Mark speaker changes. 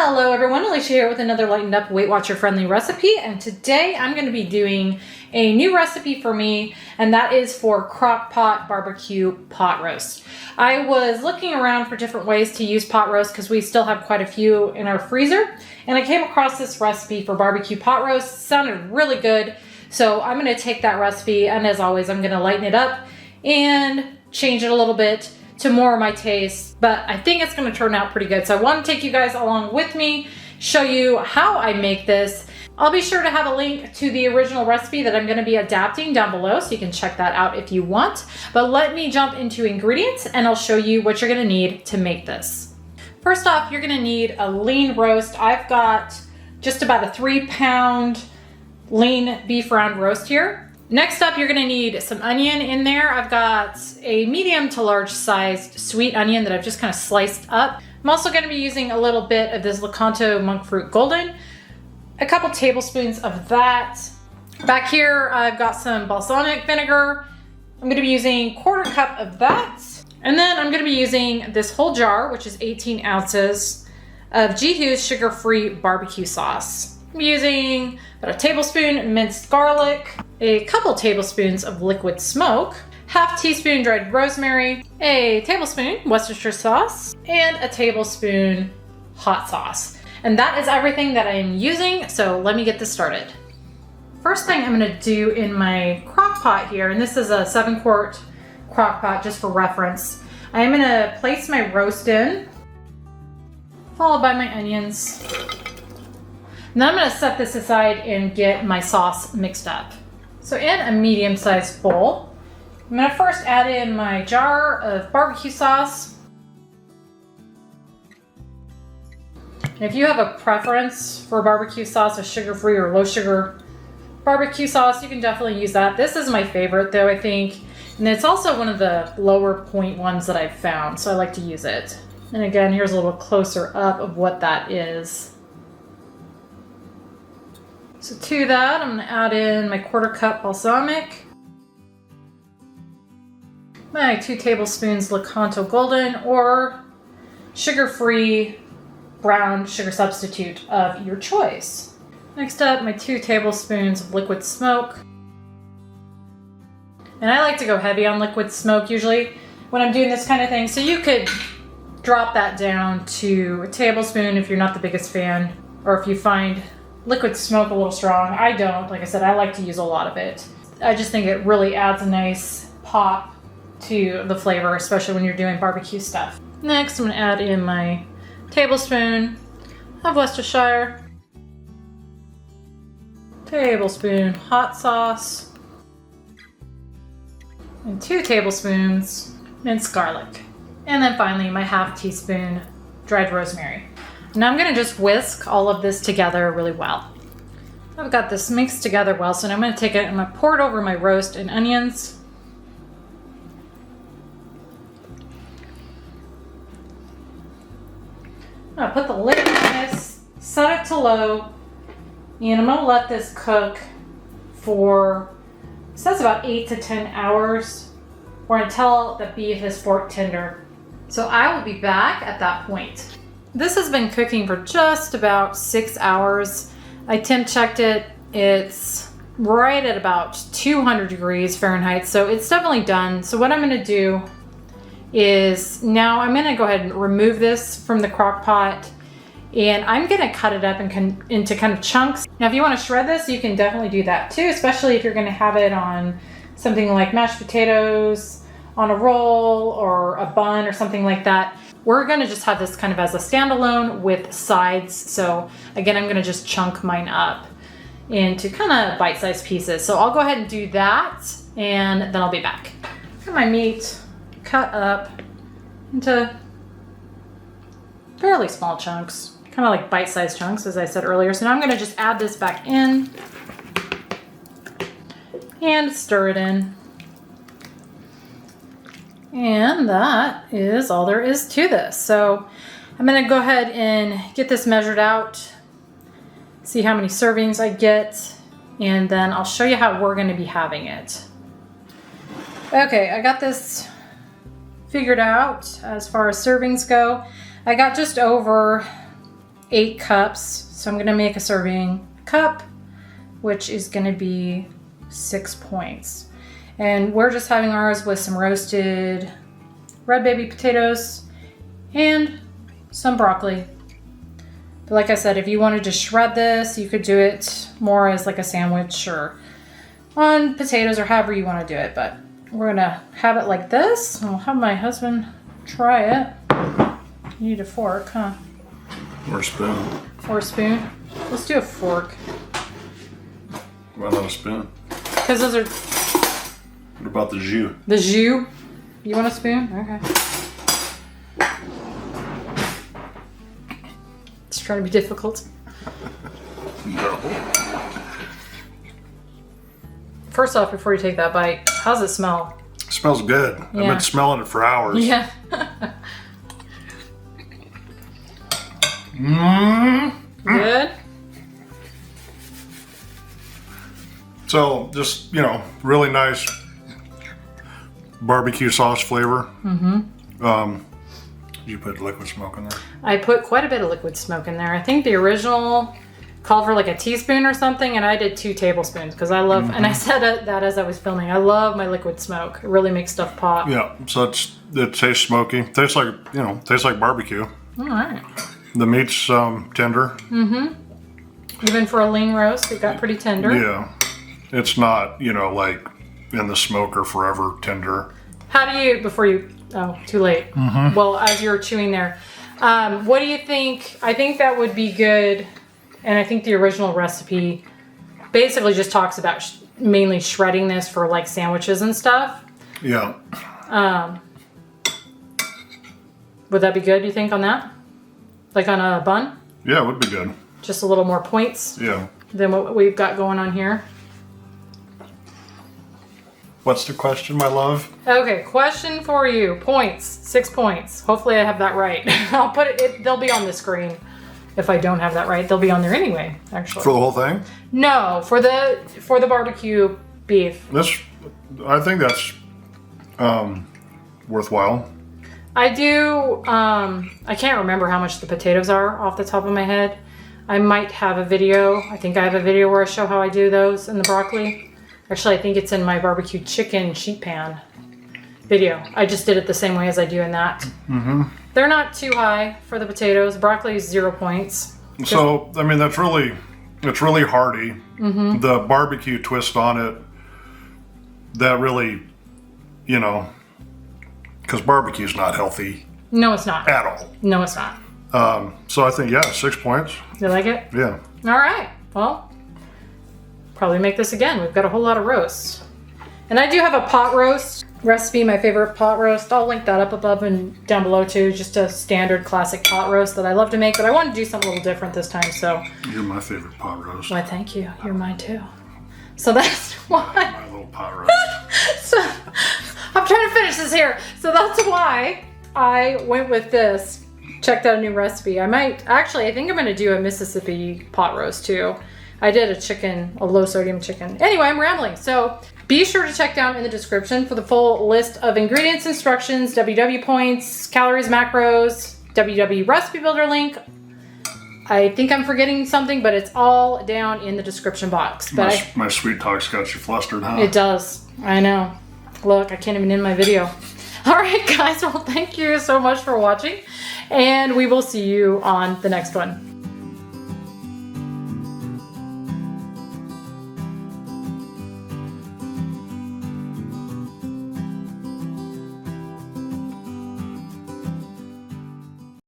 Speaker 1: Hello everyone, Alicia here with another lightened up Weight Watcher friendly recipe, and today I'm going to be doing a new recipe for me, and that is for Crock-pot BBQ pot roast. I was looking around for different ways to use pot roast because we still have quite a few in our freezer, and I came across this recipe for barbecue pot roast. It sounded really good, so I'm going to take that recipe, and as always I'm going to lighten it up and change it a little bit to more of my taste, but I think it's going to turn out pretty good. So I want to take you guys along with me, show you how I make this. I'll be sure to have a link to the original recipe that I'm going to be adapting down below, so you can check that out if you want. But let me jump into ingredients and I'll show you what you're going to need to make this. First off, you're going to need a lean roast. I've got just about a 3-pound lean beef round roast here. Next up, you're gonna need some onion in there. I've got a medium to large sized sweet onion that I've just kind of sliced up. I'm also gonna be using a little bit of this Lakanto Monkfruit Golden, a couple tablespoons of that. Back here, I've got some balsamic vinegar. I'm gonna be using 1/4 cup of that. And then I'm gonna be using this whole jar, which is 18 ounces of G Hughes sugar-free barbecue sauce. I'm using about a tablespoon minced garlic, a couple tablespoons of liquid smoke, half teaspoon dried rosemary, a tablespoon Worcestershire sauce, and a tablespoon hot sauce. And that is everything that I am using, so let me get this started. First thing I'm gonna do in my crock pot here, and this is a 7-quart crock pot just for reference, I am gonna place my roast in, followed by my onions. Now I'm gonna set this aside and get my sauce mixed up. So in a medium-sized bowl, I'm gonna first add in my jar of barbecue sauce. And if you have a preference for barbecue sauce, a sugar-free or low-sugar barbecue sauce, you can definitely use that. This is my favorite though, I think. And it's also one of the lower point ones that I've found, so I like to use it. And again, here's a little closer up of what that is. So to that, I'm gonna add in my 1/4 cup balsamic, my 2 tablespoons Lakanto Golden or sugar-free brown sugar substitute of your choice. Next up, my 2 tablespoons of liquid smoke. And I like to go heavy on liquid smoke usually when I'm doing this kind of thing. So you could drop that down to a tablespoon if you're not the biggest fan, or if you find liquid smoke a little strong. I don't. Like I said, I like to use a lot of it. I just think it really adds a nice pop to the flavor, especially when you're doing barbecue stuff. Next, I'm going to add in my tablespoon of Worcestershire, tablespoon hot sauce, and 2 tablespoons minced garlic. And then finally, my half teaspoon dried rosemary. Now I'm gonna just whisk all of this together really well. I've got this mixed together well, so now I'm gonna take it and I'm gonna pour it over my roast and onions. I'm gonna put the lid on this, set it to low, and I'm gonna let this cook for, it says about 8 to 10 hours, or until the beef is fork tender. So I will be back at that point. This has been cooking for just about 6 hours. I temp checked it. It's right at about 200 degrees Fahrenheit, so it's definitely done. So what I'm gonna do is now I'm gonna go ahead and remove this from the crock pot, and I'm gonna cut it up into kind of chunks. Now if you wanna shred this, you can definitely do that too, especially if you're gonna have it on something like mashed potatoes, on a roll or a bun or something like that. We're gonna just have this kind of as a standalone with sides. So again, I'm gonna just chunk mine up into kind of bite-sized pieces. So I'll go ahead and do that, and then I'll be back. Got my meat cut up into fairly small chunks, kind of like bite-sized chunks, as I said earlier. So now I'm gonna just add this back in and stir it in. And that is all there is to this. So I'm gonna go ahead and get this measured out, see how many servings I get, and then I'll show you how we're gonna be having it. Okay, I got this figured out as far as servings go. I got just over 8 cups. So I'm gonna make a serving cup, which is gonna be 6 points. And we're just having ours with some roasted red baby potatoes and some broccoli. But like I said, if you wanted to shred this, you could do it more as like a sandwich or on potatoes or however you want to do it. But we're gonna have it like this. I'll have my husband try it. You need a fork, huh?
Speaker 2: Or a spoon.
Speaker 1: Or a spoon. Let's do a fork.
Speaker 2: Why not a spoon?
Speaker 1: Because those are...
Speaker 2: What about the jus?
Speaker 1: The jus? You want a spoon? Okay. It's trying to be difficult.
Speaker 2: No.
Speaker 1: First off, before you take that bite, how's it smell?
Speaker 2: It smells good.
Speaker 1: Yeah.
Speaker 2: I've been smelling it for hours.
Speaker 1: Yeah. Good?
Speaker 2: So, just, you know, really nice barbecue sauce flavor. You put liquid smoke in there?
Speaker 1: I put quite a bit of liquid smoke in there. I think the original called for like a teaspoon or something, and I did 2 tablespoons because I love, and I said that as I was filming, I love my liquid smoke. It really makes stuff pop.
Speaker 2: Yeah, so it tastes smoky. Tastes like, you know, tastes like barbecue.
Speaker 1: All right.
Speaker 2: The meat's tender.
Speaker 1: Even for a lean roast, it got pretty tender.
Speaker 2: Yeah. It's not, you know, like in the smoker forever tender.
Speaker 1: How do you, before you, oh, too late. Well, as you're chewing there, what do you think? I think that would be good. And I think the original recipe basically just talks about mainly shredding this for like sandwiches and stuff.
Speaker 2: Yeah.
Speaker 1: Would that be good, you think, on that? Like on a bun?
Speaker 2: Yeah, it would be good.
Speaker 1: Just a little more points
Speaker 2: Yeah.
Speaker 1: than what we've got going on here.
Speaker 2: What's the question, my love?
Speaker 1: Okay, question for you. Points. 6 points. Hopefully I have that right. I'll put it, they'll be on the screen. If I don't have that right, they'll be on there anyway, actually.
Speaker 2: For the whole thing?
Speaker 1: No, for the barbecue beef.
Speaker 2: I think that's worthwhile.
Speaker 1: I do, I can't remember how much the potatoes are off the top of my head. I might have a video. I think I have a video where I show how I do those in the broccoli. Actually, I think it's in my barbecue chicken sheet pan video. I just did it the same way as I do in that. They're not too high for the potatoes. Broccoli is 0 points.
Speaker 2: So, I mean, it's really hearty. The barbecue twist on it, that really, you know, because barbecue's not healthy
Speaker 1: No, it's not.
Speaker 2: at all.
Speaker 1: No, it's not.
Speaker 2: So I think, yeah, 6 points.
Speaker 1: You like it?
Speaker 2: Yeah.
Speaker 1: All right. Well, probably make this again. We've got a whole lot of roasts. And I do have a pot roast recipe, my favorite pot roast. I'll link that up above and down below too. Just a standard classic pot roast that I love to make, but I want to do something a little different this time, so.
Speaker 2: You're my favorite pot roast.
Speaker 1: Why, thank you. You're mine too. So that's why.
Speaker 2: My little pot roast.
Speaker 1: So I'm trying to finish this here. So that's why I went with this. Checked out a new recipe. I think I'm gonna do a Mississippi pot roast too. I did a low sodium chicken. Anyway, I'm rambling. So be sure to check down in the description for the full list of ingredients, instructions, WW points, calories, macros, WW recipe builder link. I think I'm forgetting something, but it's all down in the description box. But
Speaker 2: my sweet talk's got you flustered, huh?
Speaker 1: It does. I know. Look, I can't even end my video. All right, guys. Well, thank you so much for watching, and we will see you on the next one.